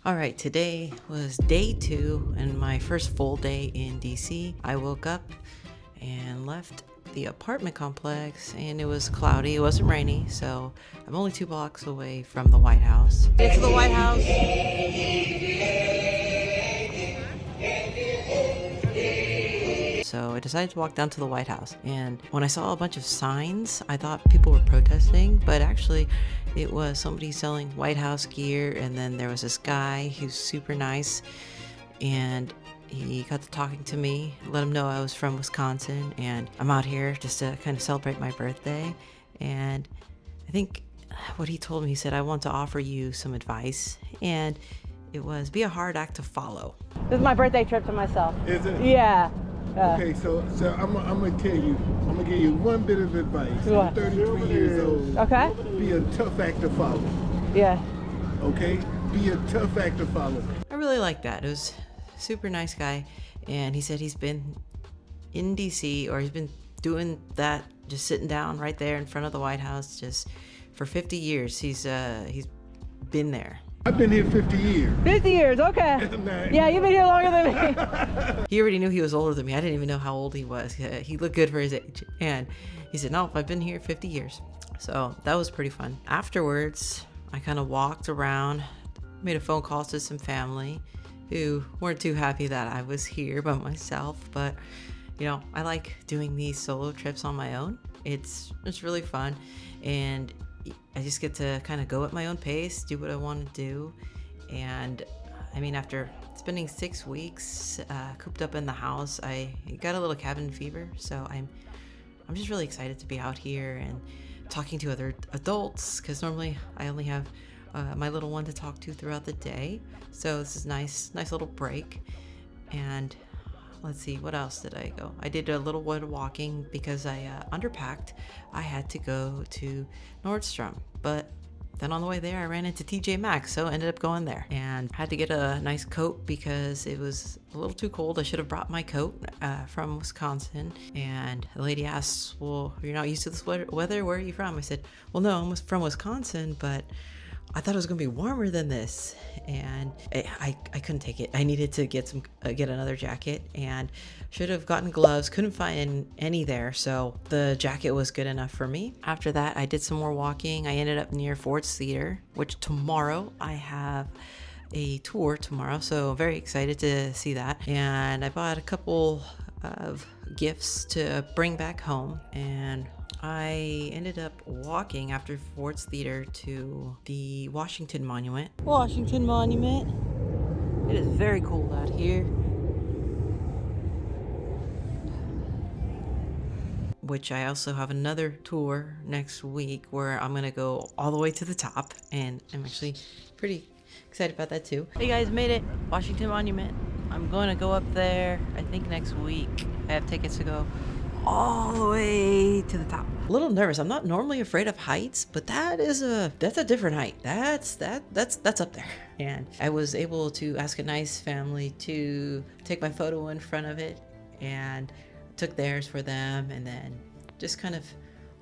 All right, today was day 2 and my first full day in DC. I woke up and left the apartment complex and it was cloudy. It wasn't rainy, so I'm only 2 blocks away from the White House. Get to the White House. So I decided to walk down to the White House, and when I saw a bunch of signs, I thought people were protesting, but actually it was somebody selling White House gear. And then there was this guy who's super nice, and he got to talking to me, let him know I was from Wisconsin and I'm out here just to kind of celebrate my birthday. And I think what he told me, he said, I want to offer you some advice, and it was be a hard act to follow. This is my birthday trip to myself. Is it? Yeah. Okay, so I'm gonna tell you, I'm gonna give you one bit of advice. What? I'm 33 years old. Okay. Be a tough act to follow. Yeah. Okay? Be a tough act to follow. I really liked that. It was a super nice guy, and he said he's been in DC, or he's been doing that, just sitting down right there in front of the White House just for 50 years. He's been there. I've been here 50 years. 50 years, okay. Nice. Yeah, you've been here longer than me. He already knew he was older than me. I didn't even know how old he was. He looked good for his age. And he said, no, I've been here 50 years. So that was pretty fun. Afterwards, I kind of walked around, made a phone call to some family who weren't too happy that I was here by myself. But, you know, I like doing these solo trips on my own. It's really fun. And I just get to kind of go at my own pace, do what I want to do. And I mean, after spending 6 weeks cooped up in the house, I got a little cabin fever. So I'm just really excited to be out here and talking to other adults, because normally I only have my little one to talk to throughout the day. So this is nice little break. And let's see, what else did I go? I did a little wood walking because I underpacked. I had to go to Nordstrom, but then on the way there I ran into TJ Maxx, so I ended up going there and had to get a nice coat because it was a little too cold. I should have brought my coat from Wisconsin. And the lady asked, well, you're not used to this weather, where are you from? I said, well, no, I'm from Wisconsin, but I thought it was gonna be warmer than this. And I couldn't take it. I needed to get another jacket, and should have gotten gloves. Couldn't find any there, so the jacket was good enough for me. After that, I did some more walking. I ended up near Ford's Theater, which tomorrow I have a tour tomorrow, so very excited to see that. And I bought a couple of gifts to bring back home, and I ended up walking after Ford's Theater to the Washington Monument. Washington Monument. It is very cold out here. Which I also have another tour next week where I'm gonna go all the way to the top, and I'm actually pretty excited about that too. Hey guys, made it. Washington Monument. I'm going to go up there, I think next week. I have tickets to go all the way to the top. A little nervous. I'm not normally afraid of heights, but that's a different height. That's up there. And I was able to ask a nice family to take my photo in front of it, and took theirs for them, and then just kind of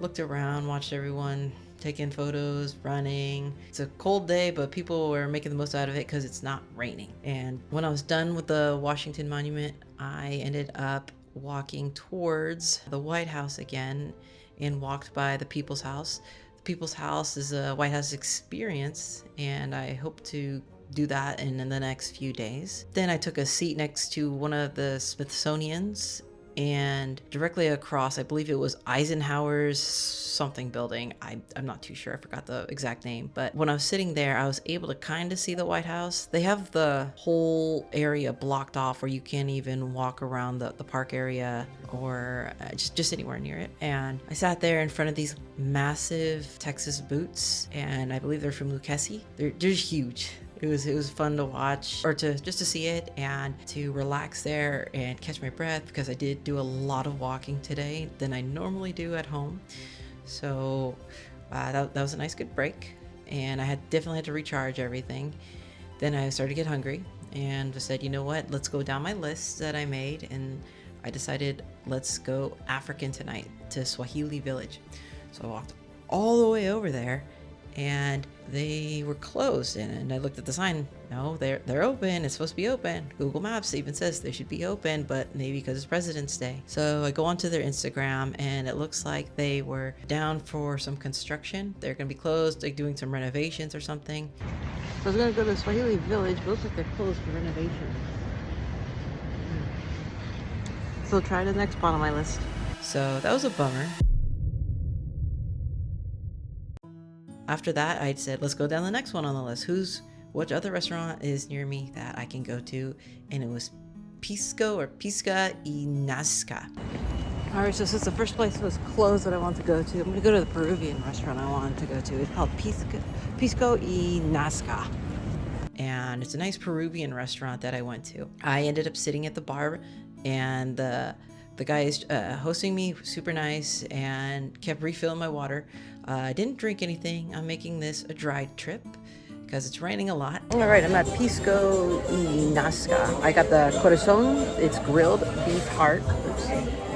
looked around, watched everyone taking photos, running. It's a cold day, but people were making the most out of it because it's not raining. And when I was done with the Washington Monument, I ended up walking towards the White House again and walked by the People's House. The People's House is a White House experience, and I hope to do that in the next few days. Then I took a seat next to one of the Smithsonian's, and directly across, I believe it was Eisenhower's something building. I'm not too sure. I forgot the exact name. But when I was sitting there, I was able to kind of see the White House. They have the whole area blocked off where you can't even walk around the park area or just anywhere near it. And I sat there in front of these massive Texas boots, and I believe they're from Lucchese. They're just huge. It was fun to watch, or to see it and to relax there and catch my breath, because I did do a lot of walking today than I normally do at home. So that was a nice good break, and I definitely had to recharge everything. Then I started to get hungry and just said, you know what, let's go down my list that I made, and I decided let's go African tonight to Swahili Village. So I walked all the way over there, and they were closed. And I looked at the sign. No, they're open. It's supposed to be open. Google Maps even says they should be open, but maybe because it's President's Day. So I go onto their Instagram, and it looks like they were down for some construction. They're gonna be closed, like doing some renovations or something. So I was gonna go to the Swahili Village, but it looks like they're closed for renovations. So try the next spot on my list. So that was a bummer. After that, I said, let's go down the next one on the list. Which other restaurant is near me that I can go to? And it was Pisco y Nazca. All right, so since the first place was closed that I wanted to go to, I'm gonna go to the Peruvian restaurant I wanted to go to. It's called Pisco y Nazca. And it's a nice Peruvian restaurant that I went to. I ended up sitting at the bar, and the guys hosting me, super nice, and kept refilling my water. I didn't drink anything. I'm making this a dry trip because it's raining a lot. All right, I'm at Pisco y Nazca. I got the corazon. It's grilled beef heart.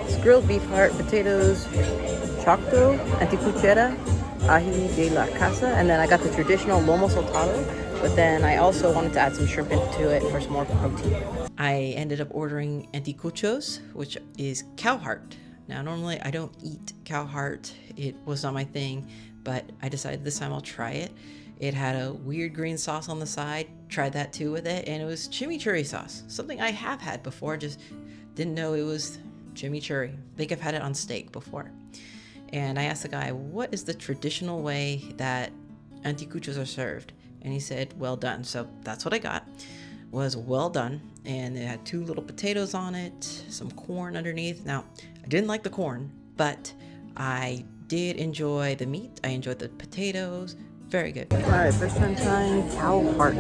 It's grilled beef heart, potatoes, choclo, anticuchera, ají de la casa, and then I got the traditional lomo saltado. But then I also wanted to add some shrimp into it for some more protein. I ended up ordering anticuchos, which is cow heart. Now, normally I don't eat cow heart. It was not my thing, but I decided this time I'll try it. It had a weird green sauce on the side. Tried that too with it, and it was chimichurri sauce. Something I have had before, just didn't know it was chimichurri. I think I've had it on steak before. And I asked the guy, what is the traditional way that anticuchos are served? And he said, well done. So that's what I got, was well done. And it had 2 little potatoes on it, some corn underneath. Now, I didn't like the corn, but I did enjoy the meat. I enjoyed the potatoes. Very good. All right, first time trying cow heart.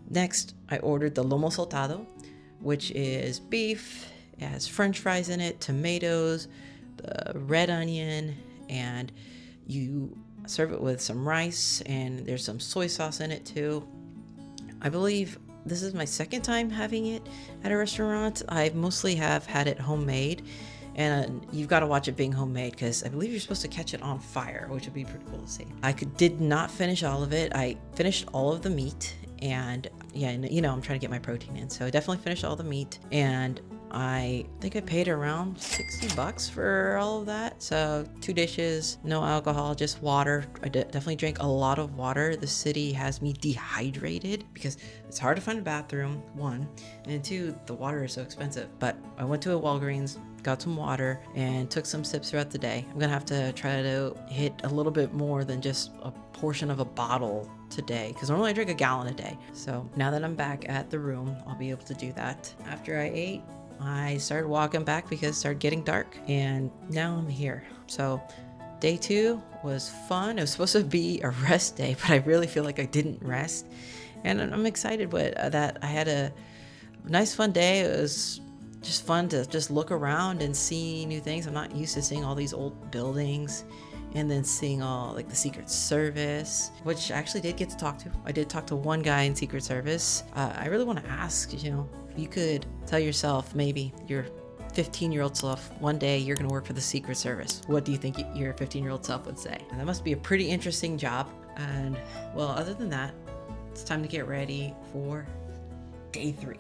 Next, I ordered the LOMO SALTADO, which is beef. It has french fries in it, tomatoes, the red onion, and you serve it with some rice, and there's some soy sauce in it too. I believe this is my second time having it at a restaurant. I mostly have had it homemade, and you've got to watch it being homemade because I believe you're supposed to catch it on fire, which would be pretty cool to see. Did not finish all of it. I finished all of the meat, and yeah, you know, I'm trying to get my protein in, so I definitely finished all the meat, and I think I paid around $60 for all of that. So 2 dishes, no alcohol, just water. I definitely drank a lot of water. The city has me dehydrated because it's hard to find a bathroom, 1, and 2, the water is so expensive. But I went to a Walgreens, got some water, and took some sips throughout the day. I'm gonna have to try to hit a little bit more than just a portion of a bottle today, because normally I drink a gallon a day. So now that I'm back at the room, I'll be able to do that. After I ate, I started walking back because it started getting dark, and now I'm here. So day 2 was fun. It was supposed to be a rest day, but I really feel like I didn't rest, and I'm excited that I had a nice fun day. It was just fun to just look around and see new things. I'm not used to seeing all these old buildings, and then seeing all like the Secret Service, which I actually did get to talk to. I did talk to one guy in Secret Service. I really want to ask, if you could tell yourself, maybe your 15-year-old self, one day you're going to work for the Secret Service. What do you think your 15-year-old self would say? And that must be a pretty interesting job. And well, other than that, it's time to get ready for day 3.